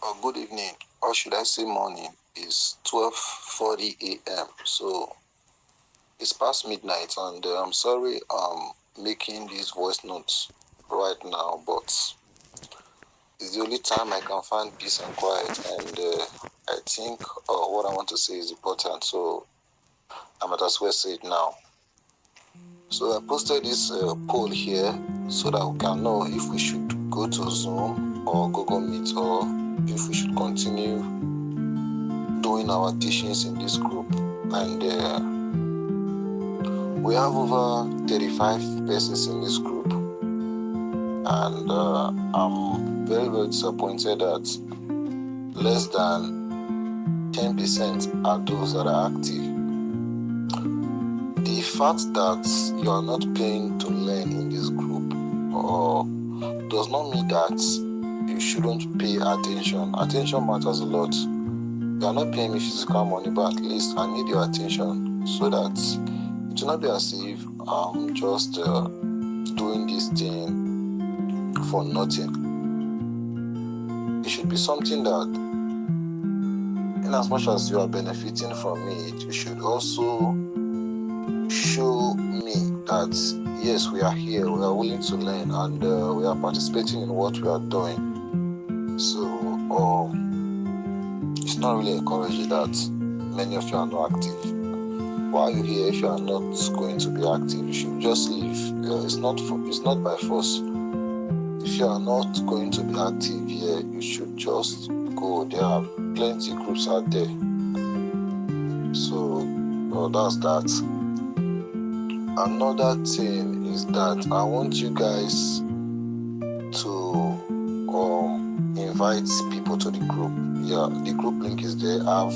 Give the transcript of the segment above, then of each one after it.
or good evening, or should I say morning. It's 12:40 a.m. So it's past midnight, and I'm sorry I'm making these voice notes right now, but it's the only time I can find peace and quiet, and I think what I want to say is important, so I might as well say it now. So I posted this poll here so that we can know if we should go to Zoom or Google Meet, or if we should continue doing our teachings in this group. And we have over 35 persons in this group, and I'm very, very disappointed that less than 10% are those that are active. The fact that you are not paying to learn in this group does not mean that you shouldn't pay attention. Attention matters a lot. You are not paying me physical money, but at least I need your attention, so that it will not be as if I'm just doing this thing for nothing. It should be something that, in as much as you are benefiting from it, you should also show me that yes, we are here, we are willing to learn, and we are participating in what we are doing. So it's not really encouraging that many of you are not active. Why are you here if you are not going to be active? You should just leave. It's not by force. If you are not going to be active here, you should just go. There are plenty of groups out there. So that's that. Another thing is that I want you guys to invite people to the group. Yeah, the group link is there. I've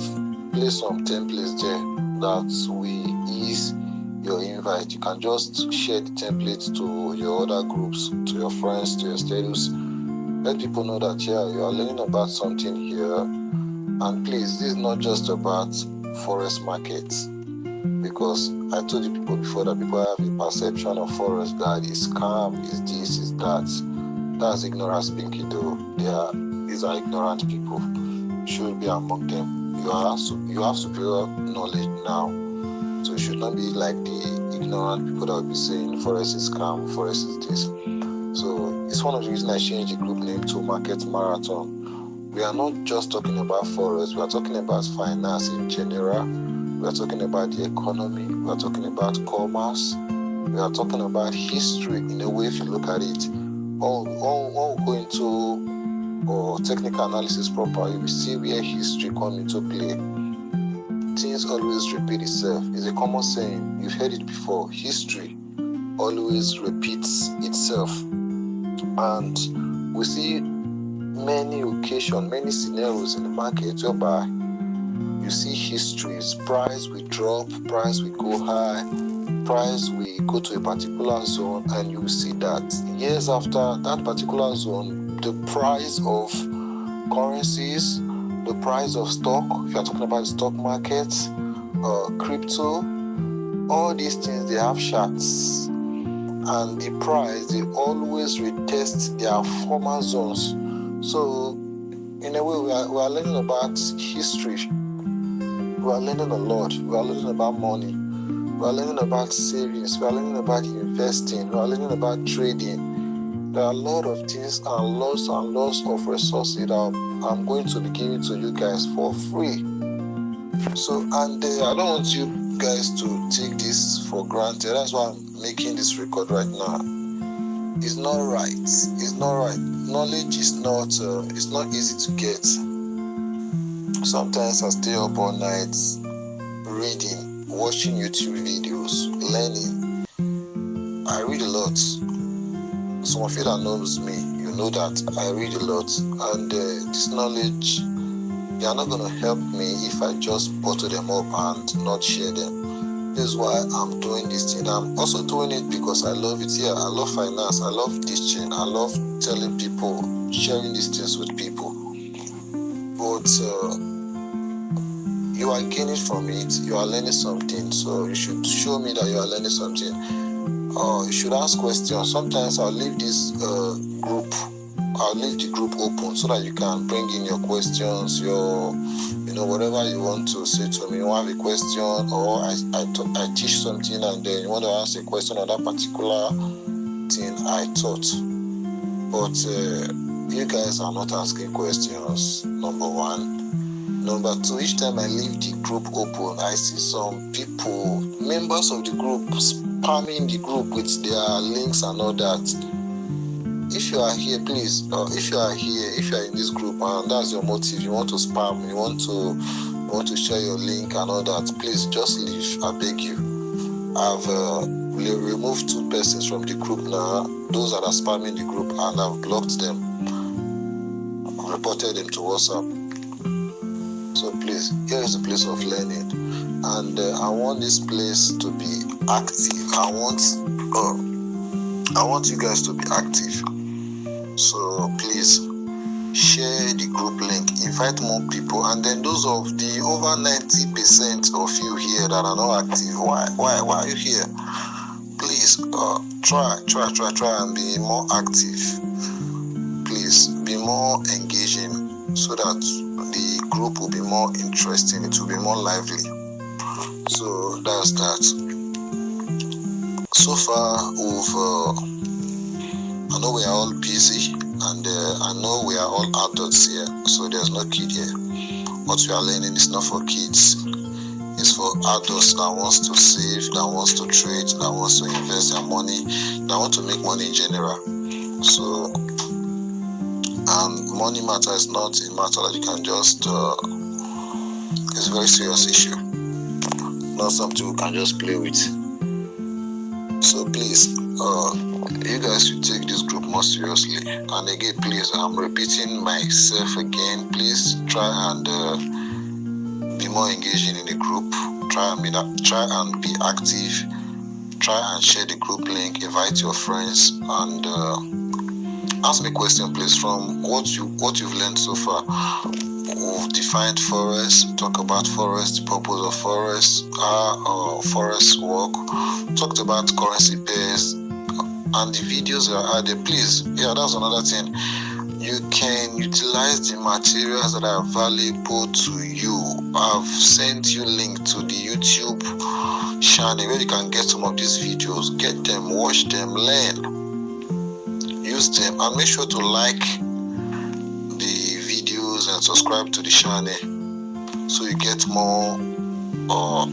placed some templates there that will ease your invite. You can just share the templates to your other groups, to your friends, to your status. Let people know that you are learning about something here. And please, this is not just about forest markets, because I told you people before that people have a perception of forest that is scam, is this, is that. That's ignorance speaking, though. These are ignorant people. You should be among them. You have superior knowledge now, so you should not be like the ignorant people that will be saying forest is scam, forest is this. So it's one of the reasons I changed the group name to Market Marathon. We are not just talking about forest, we are talking about finance in general. We are talking about the economy. We are talking about commerce. We are talking about history in a way, if you look at it. All go into technical analysis proper, you will see where history comes into play. Things always repeat itself. It's a common saying. You've heard it before. History always repeats itself. And we see many occasions, many scenarios in the market whereby you see histories, price will drop, price will go high, price will go to a particular zone, and you will see that years after that particular zone, the price of currencies, the price of stock, if you are talking about the stock market, crypto, all these things, they have charts, and the price, they always retest their former zones. So in a way, we are learning about history. We are learning a lot. We are learning about money. We are learning about savings. We are learning about investing. We are learning about trading. There are a lot of things and lots of resources that I'm going to be giving to you guys for free. So, and I don't want you guys to take this for granted. That's why I'm making this record right now. It's not right. It's not right. Knowledge is not. It's not easy to get. Sometimes I stay up all night reading, watching YouTube videos, learning. I read a lot. Some of you that knows me, you know that I read a lot, and this knowledge, they are not going to help me if I just bottle them up and not share them. This is why I'm doing this thing. I'm also doing it because I love it. Yeah, I love finance. I love teaching. I love telling people, sharing these things with people. But you are gaining from it. You are learning something. So you should show me that you are learning something. You should ask questions. Sometimes I'll leave this group I'll leave the group open so that you can bring in your questions, your whatever you want to say to me. You have a question, or I teach something and then you want to ask a question on that particular thing I taught. But you guys are not asking questions, number one. Number two, each time I leave the group open, I see some people, members of the group, spamming the group with their links and all that. If you are here, please, if you are in this group and that's your motive, you want to spam, you want to share your link and all that, please just leave, I beg you. I've removed 2 persons from the group now, those that are spamming the group, and I've blocked them. I've reported them to WhatsApp. So please, here is a place of learning, and I want this place to be active. I want you guys to be active. So please share the group link, invite more people, and then those of the over 90% of you here that are not active, why are you here? Please try and be more active. Please be more engaging so that the group will be more interesting, it will be more lively. So that's that. So far I know we are all busy, and I know we are all adults here, so there's no kid here. What we are learning is not for kids, it's for adults that wants to save, that wants to trade, that wants to invest their money, that want to make money in general. So, and money matter is not a matter that you can just, it's a very serious issue, not something we can just play with. So please, you guys should take this group more seriously. And again, please, I'm repeating myself again, please try and be more engaging in the group. Try and be active. Try and share the group link, invite your friends, and ask me a question, please, from what you've learned so far. We've defined forest, talk about forest, the purpose of forest, how forest work, talked about currency pairs, and the videos that are there. Please, that's another thing. You can utilize the materials that are valuable to you. I've sent you link to the YouTube channel where you can get some of these videos. Get them, watch them, learn, use them, and make sure to like the videos and subscribe to the channel so you get more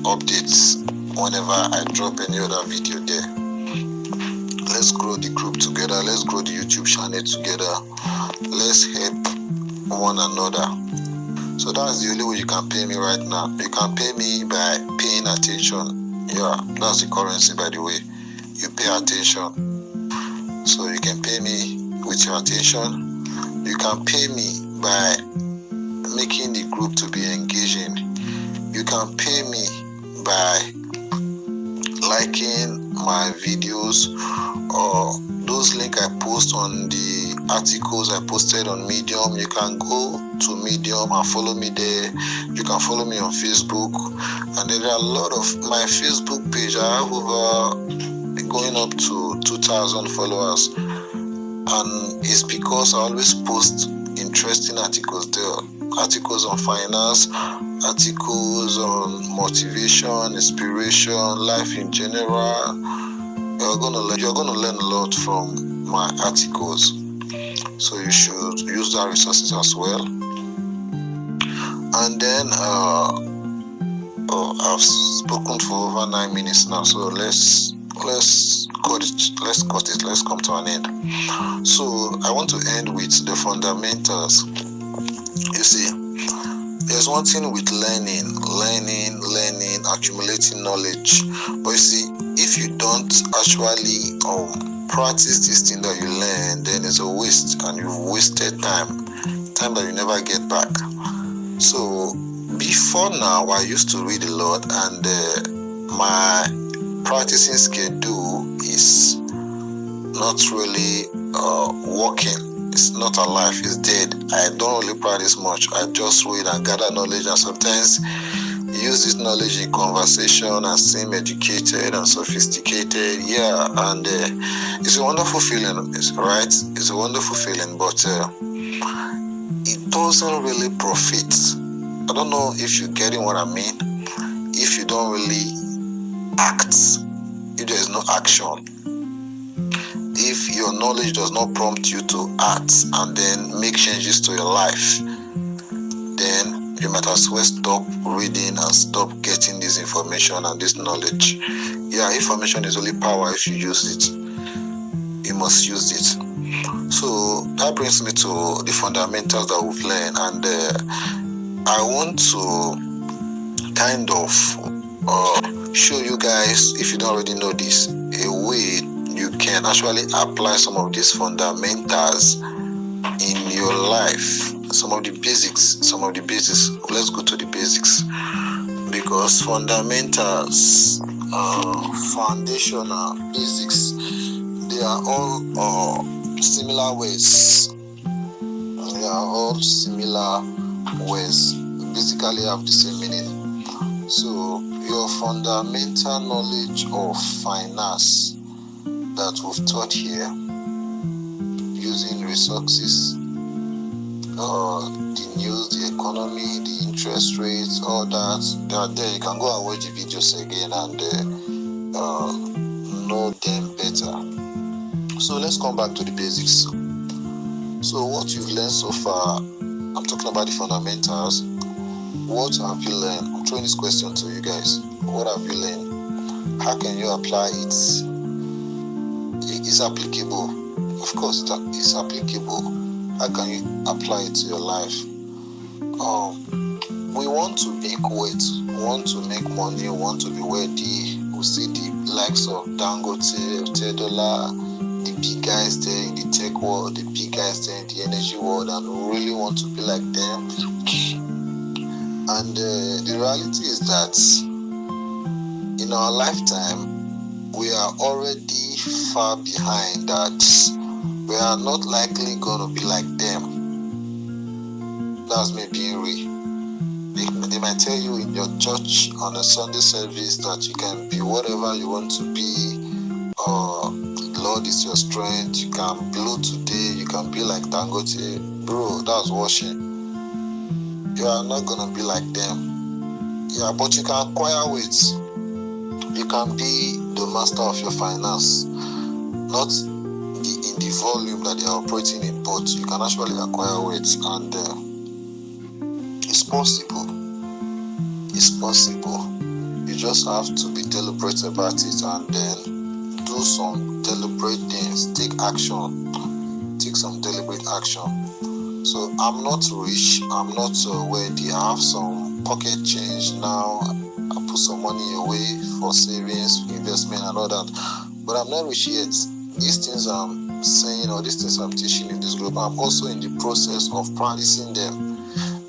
updates whenever I drop any other video there. Let's grow the group together. Let's grow the YouTube channel together. Let's help one another. So that's the only way you can pay me right now. You can pay me by paying attention. Yeah, that's the currency, by the way. You pay attention. So you can pay me with your attention. You can pay me by making the group to be engaging. You can pay me by liking my videos or those links I post on the articles I posted on Medium. You can go to Medium and follow me there. You can follow me on Facebook, and there are a lot of my Facebook page. I have over going up to 2,000 followers, and it's because I always post interesting articles there. Articles on finance, articles on motivation, inspiration, life in general. You're gonna learn a lot from my articles, so you should use that resources as well. And then I've spoken for over 9 minutes now, so let's cut it. Let's come to an end. So I want to end with the fundamentals. You see, there's one thing with learning, accumulating knowledge. But you see, if you don't actually practice this thing that you learn, then it's a waste, and you've wasted time that you never get back. So before now, I used to read a lot, and my practicing schedule is not really working. It's not alive, it's dead. I don't really practice much. I just read and gather knowledge, and sometimes use this knowledge in conversation and seem educated and sophisticated. Yeah, and it's a wonderful feeling, right? It's a wonderful feeling, but it doesn't really profit. I don't know if you're getting what I mean. If you don't really act, if there is no action, if your knowledge does not prompt you to act and then make changes to your life, then you might as well stop reading and stop getting this information and this knowledge. Yeah, information is only power if you use it. You must use it. So that brings me to the fundamentals that we've learned, and I want to kind of show you guys, if you don't already know this, a way you can actually apply some of these fundamentals in your life. Some of the basics. Let's go to the basics, because fundamentals, foundational basics, they are all similar ways. They are all similar ways. Basically have the same meaning. So your fundamental knowledge of finance that we've taught here, using resources, the news, the economy, the interest rates, all that, they are there. You can go and watch the videos again and know them better. So let's come back to the basics. So what you've learned so far, I'm talking about the fundamentals. What have you learned? I'm throwing this question to you guys. What have you learned? How can you apply it? It's applicable. Of course, it's applicable. How can you apply it to your life? We want to make weight, we want to make money, we want to be wealthy. We see the likes of Dangote, $10, the big guys there in the tech world, the big guys there in the energy world, and we really want to be like them. And the reality is that in our lifetime, we are already far behind that. We are not likely going to be like them. That's me being real. They might tell you in your church on a Sunday service that you can be whatever you want to be. The Lord is your strength. You can blow today. You can be like Dangote. Bro, that's washing. You are not going to be like them. Yeah, but you can acquire weight. You can be the master of your finance. Not in the volume that they are operating in, but you can actually acquire weight, and it's possible. It's possible. You just have to be deliberate about it and then do some deliberate things. Take action. Take some deliberate action. So I'm not rich. I'm not wealthy. I have some pocket change now. I put some money away for savings, investment, and all that. But I'm not rich yet. These things I'm saying or these things I'm teaching in this group, I'm also in the process of practicing them.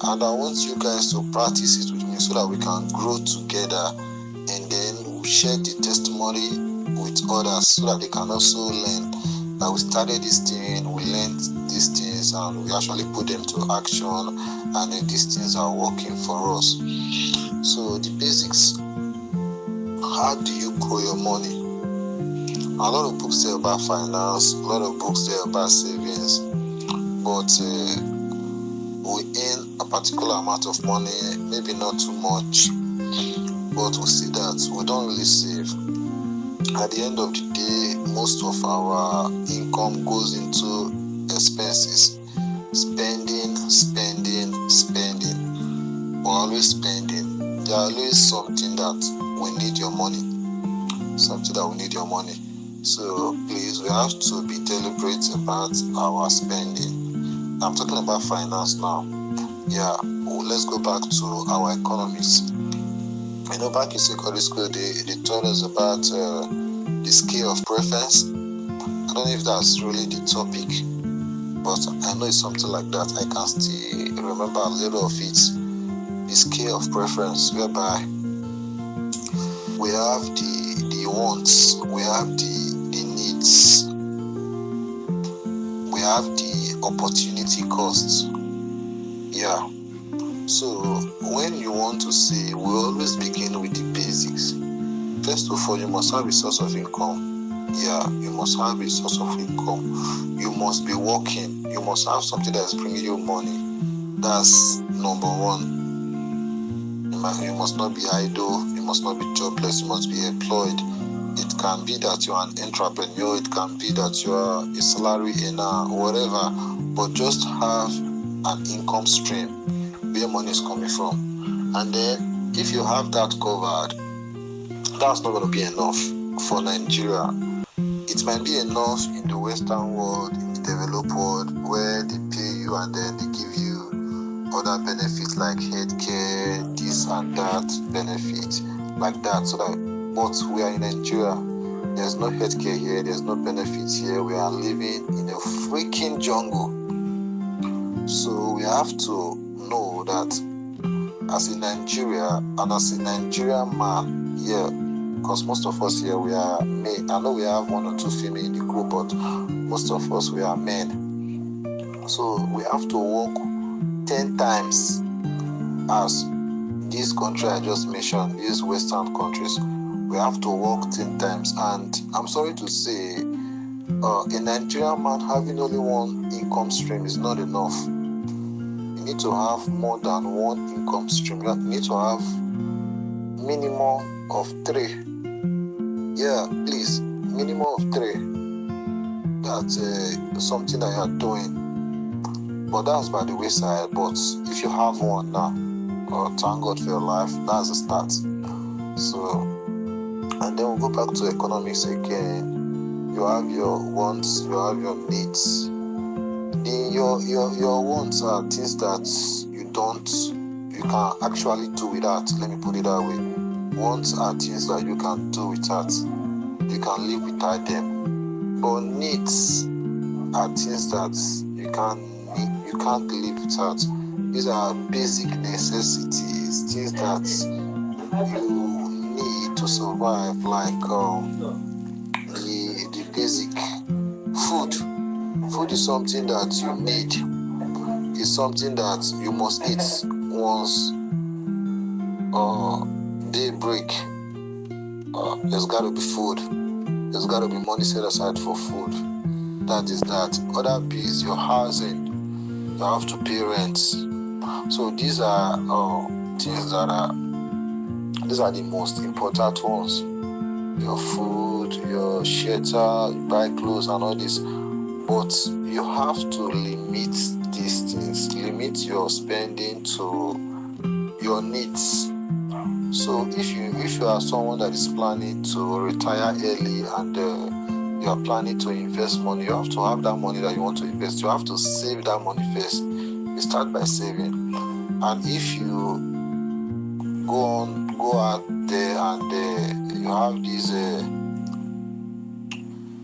And I want you guys to practice it with me so that we can grow together, and then we share the testimony with others so that they can also learn that we started this thing, we learned these things, and we actually put them to action, and then these things are working for us. So the basics: how do you grow your money? A lot of books there about finance, a lot of books there about savings, but we earn a particular amount of money, maybe not too much, but we see that we don't really save. At the end of the day, most of our income goes into expenses, spending. We're always spending. There's always something that we need your money. So please, we have to be deliberate about our spending. I'm talking about finance now. Yeah, let's go back to our economics. Back in secondary school, they taught us about the scale of preference. I don't know if that's really the topic, but I know it's something like that. I can still remember a little of it. The scale of preference, whereby we have the wants, we have the needs, we have the opportunity costs. Yeah. So when you want to say, we always begin with the basics. First of all, you must have a source of income. Yeah, you must have a source of income. You must be working. You must have something that is bringing you money. That's number one. You must not be idle. You must not be jobless. You must be employed. It can be that you are an entrepreneur. It can be that you are a salary earner, whatever. But just have an income stream where money is coming from. And then if you have that covered, that's not going to be enough for Nigeria. It might be enough in the Western world, in the developed world, where they pay you and then they give you other benefits like healthcare, this and that benefit, like that. But we are in Nigeria. There's no healthcare here. There's no benefits here. We are living in a freaking jungle. So we have to know that as a Nigeria and as a Nigerian man here, because most of us here, we are men. I know we have one or two female in the group, but most of us, we are men. So we have to work 10 times as this country I just mentioned, these Western countries. We have to work 10 times. And I'm sorry to say, a Nigerian man having only one income stream is not enough. You need to have more than one income stream. You need to have minimum of 3. Yeah, please, minimum of 3. That's something that you are doing. But that's by the wayside. But if you have one now, thank God for your life. That's the start. So, and then we'll go back to economics again. You have your wants, you have your needs. Your wants are things that you can actually do without. Let me put it that way. Wants are things that you can do without. You can live without them. But needs are things that you can't live without. These are basic necessities, things that you need to survive, like the basic food. Food is something that you need. It's something that you must eat once day break. There's got to be food. There's got to be money set aside for food. That is that. Other bills, your housing, you have to pay rent. So these are things these are the most important ones. Your food, your shelter, you buy clothes and all this. But you have to limit these things. Limit your spending to your needs. So if you are someone that is planning to retire early and you are planning to invest money, you have to have that money that you want to invest. You have to save that money first. You start by saving. And if you go out there and you have these,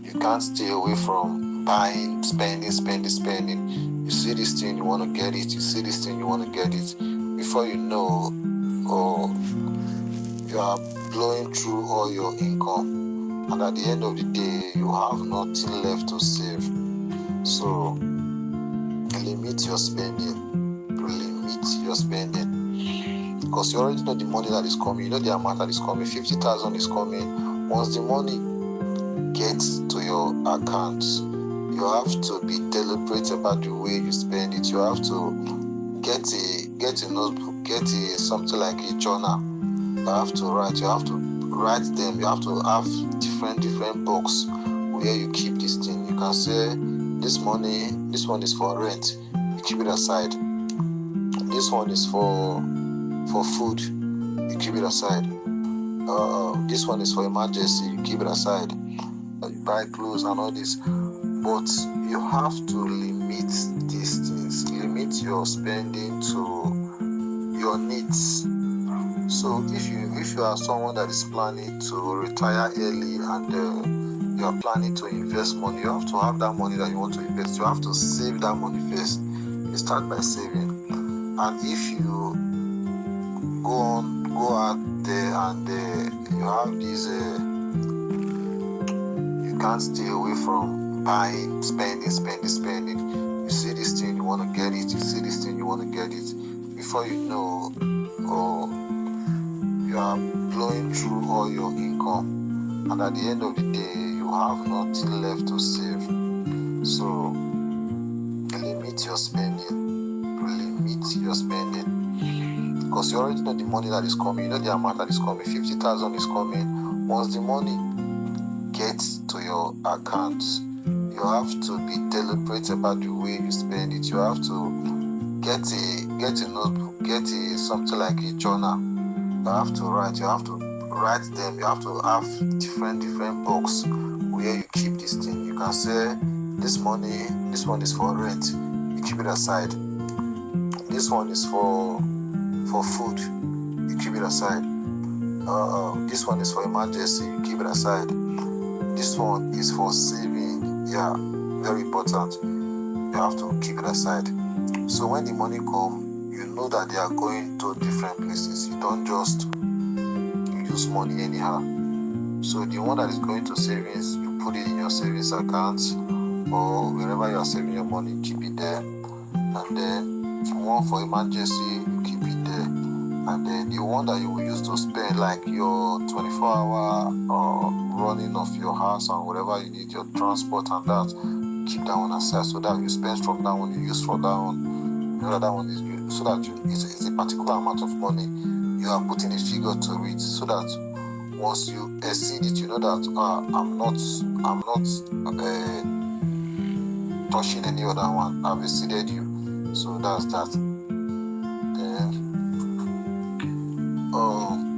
you can't stay away from buying, spending. You see this thing, you want to get it. You see this thing, you want to get it. Before you know, you are blowing through all your income, and at the end of the day, you have nothing left to save. So limit your spending. Because you already know the money that is coming. You know the amount that is coming. 50,000 is coming. Once the money gets to your account, you have to be deliberate about the way you spend it. You have to get a notebook, something like a journal. You have to write. You have to write them. You have to have different books where you keep this thing. You can say this one is for rent. You keep it aside. This one is for food. You keep it aside. This one is for emergency. You keep it aside. You buy clothes and all this. But you have to limit these things. Limit your spending to your needs. So if you are someone that is planning to retire early and you are planning to invest money, you have to have that money that you want to invest. You have to save that money first. You start by saving. And if you go out there and you have these, you can't stay away from buying, spending. You see this thing, you want to get it. You see this thing, you want to get it. before you know, or you are blowing through all your income, and at the end of the day you have nothing left to save. So limit your spending, because you already know the money that is coming. You know the amount that is coming. 50,000 is coming. Once the money gets to your account, you have to be deliberate about the way you spend it. You have to get a notebook, get something like a journal. You have to write them. You have to have different box where you keep this thing. You can say this one is for rent, you keep it aside. This one is for food, you keep it aside. This one is for emergency, you keep it aside. This one is for saving. Yeah, very important. You have to keep it aside. So when the money comes, you know that they are going to different places. You don't just use money anyhow. So the one that is going to savings, you put it in your savings account, or wherever you are saving your money, keep it there. And then one for emergency, you keep it there. And then the one that you will use to spend, like your 24-hour running of your house and whatever you need, your transport and that, keep that one aside, so that you spend from that one, you use for that one. You know that one is used, so that it's a particular amount of money. You are putting a figure to it, so that once you exceed it, you know that I'm not touching any other one. I've exceeded you. So that's that. Then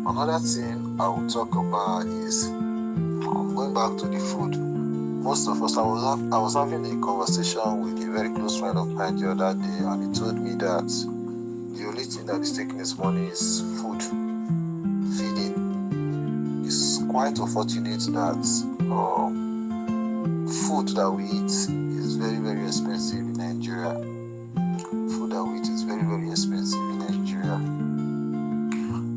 another thing I will talk about is going back to the food. Most of us, I was having a conversation with a very close friend of mine the other day, and he told me that the only thing that is taking his money is food, feeding. It's quite unfortunate that food that we eat is very, very expensive in Nigeria. Food that we eat is very, very expensive in Nigeria.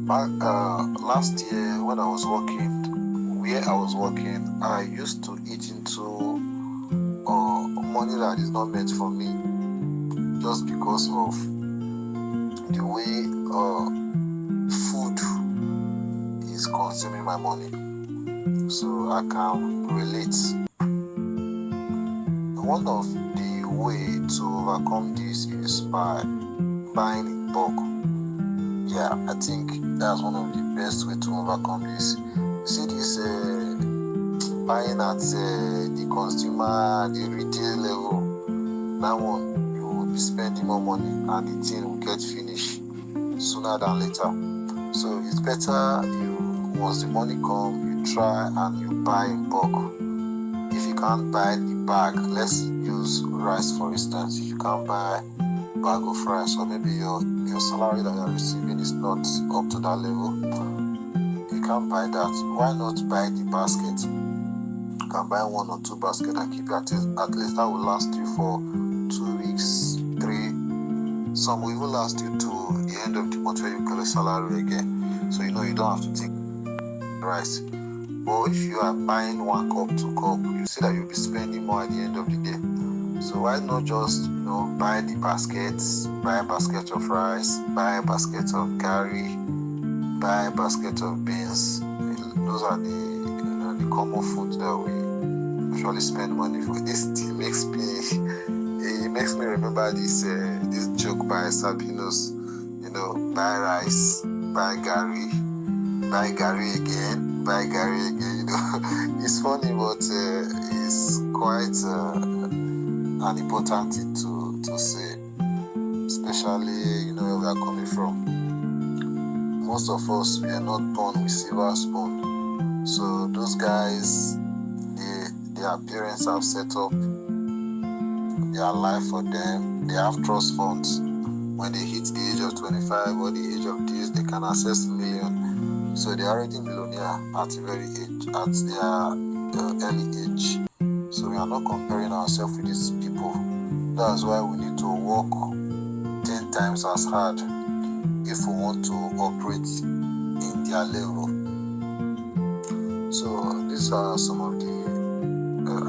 Last year when I was working, I used to eat into money that is not meant for me, just because of the way food is consuming my money. So I can relate. One of the way to overcome this is by buying in bulk. Yeah, I think that's one of the best way to overcome this. See this buying at the consumer, the retail level, that one you will be spending more money and the thing will get finished sooner than later. So it's better once the money comes, you try and you buy in bulk. If you can't buy the bag, let's use rice for instance. If you can't buy a bag of rice, or maybe your salary that you're receiving is not up to that level, you can't buy that. Why not buy the basket? You can buy 1 or 2 baskets and keep it at least that will last you for 2 weeks, 3. Some will even last you to the end of the month where you get a salary again. So you know you don't have to take rice. But if you are buying 1 cup, 2 cup, you see that you'll be spending more at the end of the day. So why not just buy the baskets, buy a basket of rice, buy a basket of curry, buy a basket of beans. Those are the common foods that we usually spend money for. This thing makes me remember this joke by Sabinos. Buy rice, buy Gary again. It's funny, but it's quite an important thing to say, especially where we are coming from. Most of us, we are not born with silver spoon. So those guys, their parents have set up their life for them. They have trust funds. When they hit the age of 25 or the age of this, they can access million. So they are already millionaire at their early age. So we are not comparing ourselves with these people. That's why we need to work 10 times as hard if we want to operate in their level. So these are some of the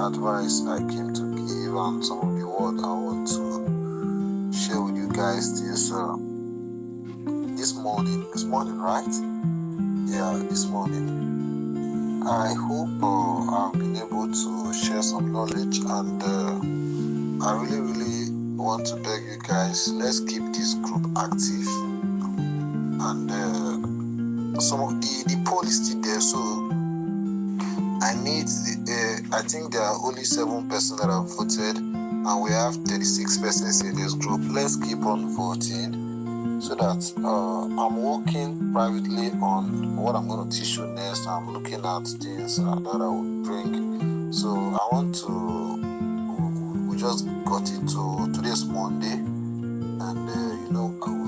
advice I came to give, and some of the words I want to share with you guys this morning. This morning, right? Yeah, this morning. I hope I've been able to share some knowledge, and I really want to beg you guys, let's keep this group active. And some of the poll is still there, so I think there are only 7 persons that have voted, and we have 36 persons in this group. Let's keep on voting, so that I'm working privately on what I'm going to teach you next. I'm looking at things that I will bring. So I want to, we just got into today's Monday, and we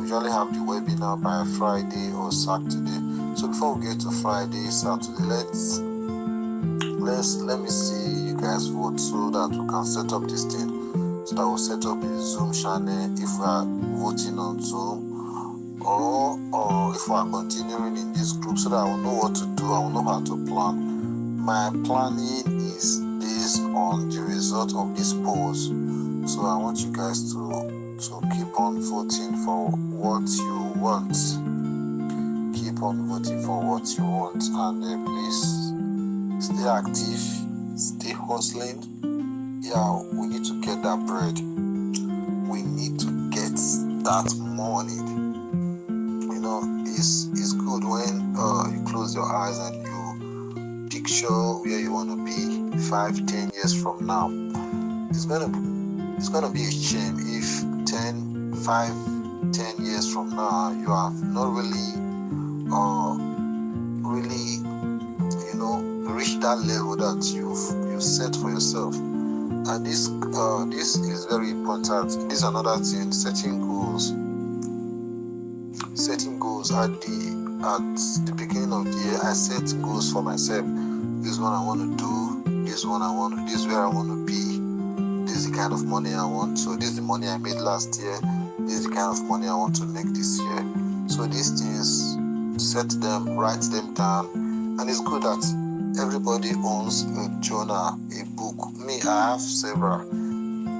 usually have the webinar by Friday or Saturday. So before we get to Friday, Saturday, let me see you guys vote, so that we can set up this thing. So that we'll set up a Zoom channel if we are voting on Zoom, or if we are continuing in this group, so that I will know what to do, I will know how to plan. My planning is based on the result of these polls. So I want you guys to keep on voting for what you want. Keep on voting for what you want, and please stay active, stay hustling. Yeah, we need to get that bread. We need to get that money. It's good when you close your eyes and you picture where you want to be 5-10 years from now. It's gonna be a shame if 5-10 years from now you have not really reached that level that you set for yourself. And this is very important. This is another thing: setting goals. At the beginning of the year, I set goals for myself. This is what I want to do. This is what I want. This is where I want to be. This is the kind of money I want. So this is the money I made last year. This is the kind of money I want to make this year. So these things, set them, write them down, and it's good that everybody owns a journal, a book. Me, I have several.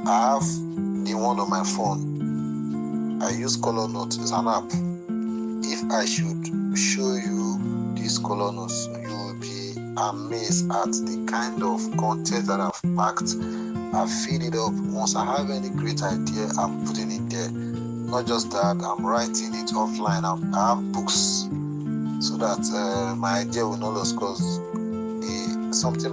I have the one on my phone. I use Color Notes. It's an app. If I should show you these Color Notes, you will be amazed at the kind of content that I've packed. I feed it up. Once I have any great idea, I'm putting it there. Not just that, I'm writing it offline. I have books, so that my idea will not lose, because something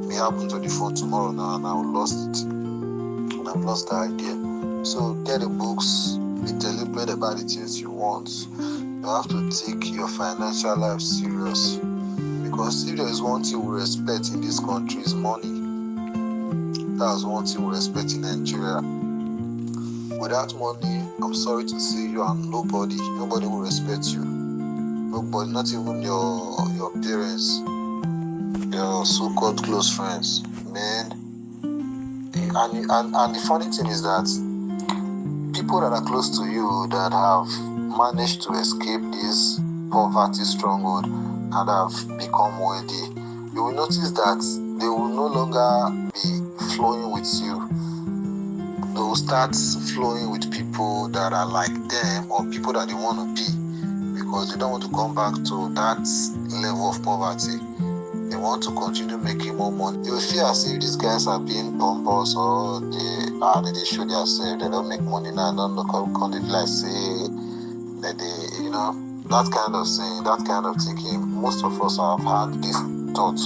may happen to the phone tomorrow now, and I will lost it. And I've lost the idea. So get the books. Be deliberate about the things you want. You have to take your financial life serious, because if there is one thing we respect in this country, is money. That's one thing we respect in Nigeria. Without money, I'm sorry to say, you are nobody. Nobody will respect you. Nobody, not even your parents, your so-called close friends, man. And the funny thing is that people that are close to you, that have managed to escape this poverty stronghold and have become wealthy, you will notice that they will no longer be flowing with you. They will start flowing with people that are like them, or people that they want to be, because they don't want to come back to that level of poverty. They want to continue making more money. You will feel as if these guys are being pompous, or they show themselves, they don't make money now, don't look up, come to like say that they, that kind of saying, that kind of thinking. Most of us have had this thought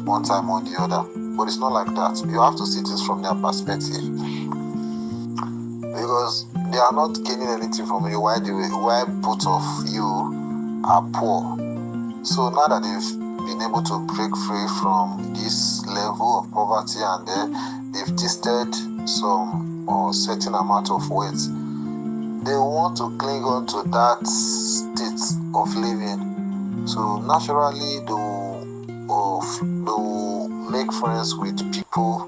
one time or the other, but it's not like that. You have to see this from their perspective, because they are not gaining anything from you. Why both of you are poor? So now that they've been able to break free from this level of poverty, and they've tasted some certain amount of weight, they want to cling on to that state of living. So naturally, they will make friends with people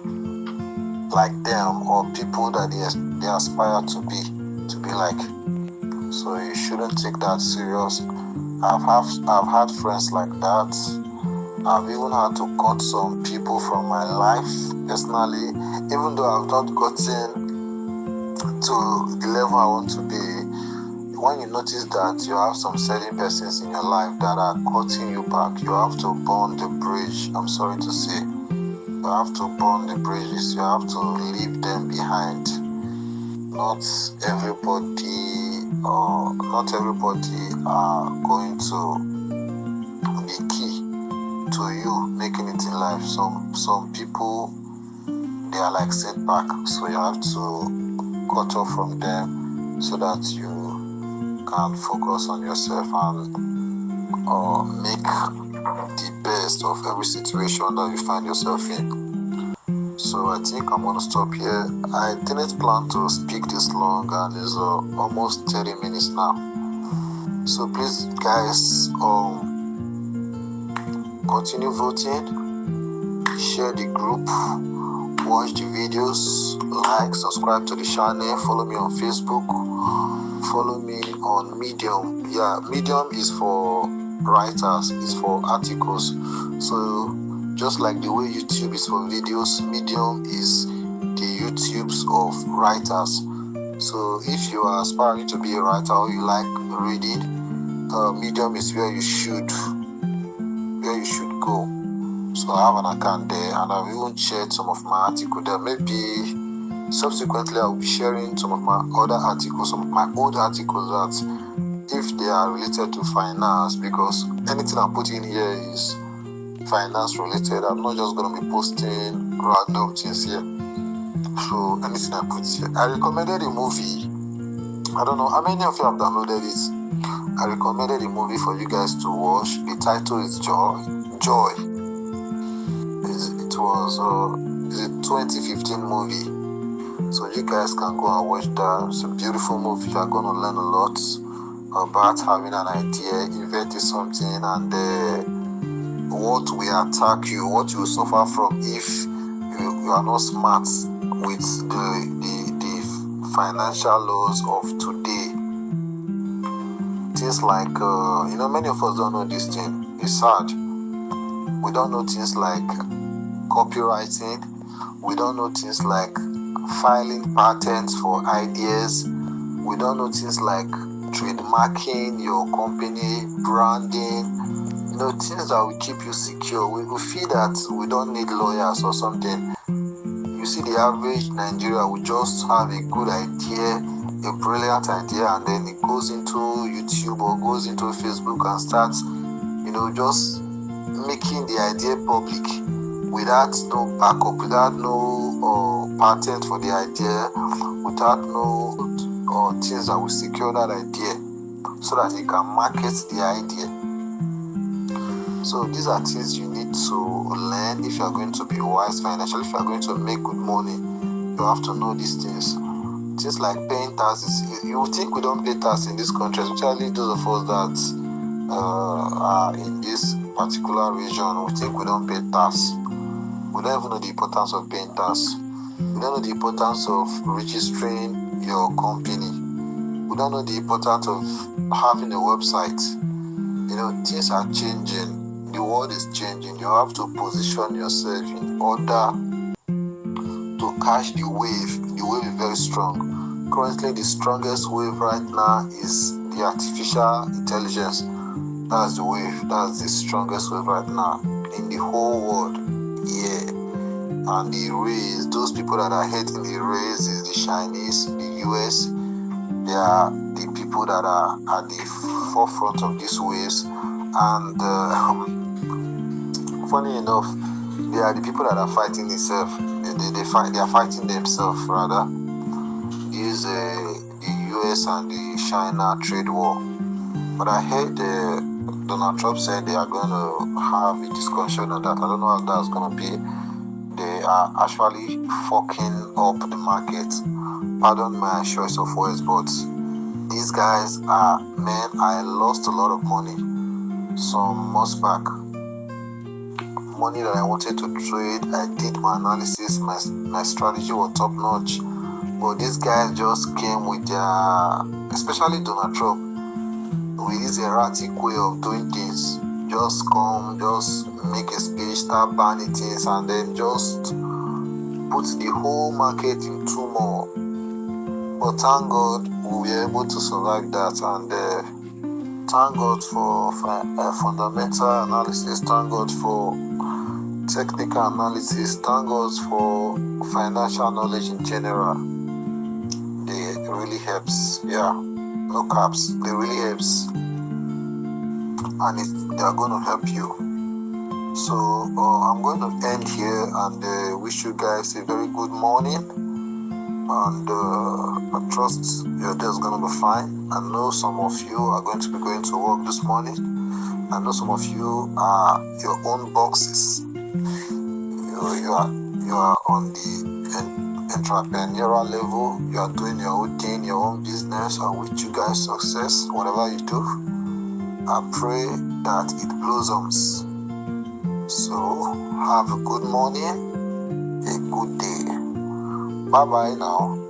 like them, or people that they aspire to be like. So you shouldn't take that serious. I've had friends like that. I've even had to cut some people from my life personally, even though I've not gotten to the level I want to be. when you notice that you have some certain persons in your life that are cutting you back, you have to burn the bridge. I'm sorry to say, you have to burn the bridges. You have to leave them behind. Not everybody are going to be key to you making it in life. Some people, they are like setback, so you have to cut off from them so that you can focus on yourself and make the best of every situation that you find yourself in. So I think I'm going to stop here. I didn't plan to speak this long, and it's almost 30 minutes now. So please, guys, continue voting, share the group, watch the videos, like, subscribe to the channel, follow me on Facebook, follow me on Medium. Yeah, Medium is for writers, it's for articles. So just like the way YouTube is for videos, Medium is the YouTubes of writers. So if you are aspiring to be a writer or you like reading, Medium is where you should go. So I have an account there, and I've even shared some of my articles there. Maybe subsequently I'll be sharing some of my other articles, some of my old articles that if they are related to finance, because anything I'm putting here is finance related. I'm not just going to be posting random things here. So anything I put here. I recommended a movie. I don't know how many of you have downloaded it. I recommended a movie for you guys to watch. The title is Joy. It was a 2015 movie. So you guys can go and watch that. It's a beautiful movie. You're going to learn a lot about having an idea, inventing something, and what will attack you, what you will suffer from if you are not smart with the financial laws of today. Things like, many of us don't know this thing. It's sad. We don't know things like copywriting. We don't know things like filing patents for ideas. We don't know things like trademarking your company, branding, things that will keep you secure. We feel that we don't need lawyers or something. You see, the average Nigerian will just have a good idea, a brilliant idea, and then it goes into YouTube or goes into Facebook and starts, just making the idea public without no backup, without no patent for the idea, without no things that will secure that idea so that you can market the idea. So these are things you need to learn if you are going to be wise financially. If you are going to make good money, you have to know these things. Things like paying taxes. You think we don't pay tax in this country, especially those of us that are in this particular region. We think we don't pay tax. We don't even know the importance of paying tax. We don't know the importance of registering your company. We don't know the importance of having a website. Things are changing. The world is changing. You have to position yourself in order to catch the wave. The wave is very strong. Currently, the strongest wave right now is the artificial intelligence. That's the wave. That's the strongest wave right now in the whole world. Yeah. And the race, those people that are heading the race is the Chinese, the US. They are the people that are at the forefront of these waves. And funny enough, they are the people that are fighting themselves. They are fighting themselves rather. Is the US and the China trade war. But I heard Donald Trump said they are going to have a discussion on that. I don't know how that's going to be. They are actually fucking up the market. Pardon my choice of words, but these guys are, man, I lost a lot of money some months back. Money that I wanted to trade, I did my analysis, my strategy was top notch. But these guys just came with their, especially Donald Trump, with his erratic way of doing things. Just come, just make a speech, start banning things, and then just put the whole market in turmoil. But thank God we'll be able to survive that, and thank God for fundamental analysis, thank God for technical analysis, thank God for financial knowledge in general. They really helps. Yeah, no caps. They really helps, and they are going to help you. So I'm going to end here and wish you guys a very good morning. And I trust your day is going to be fine. I know some of you are going to be going to work this morning. I know some of you are your own boxes. You are on the entrepreneurial level. You are doing your own thing, your own business. I wish you guys success, whatever you do. I pray that it blossoms. So have a good morning, a good day. Bye bye now.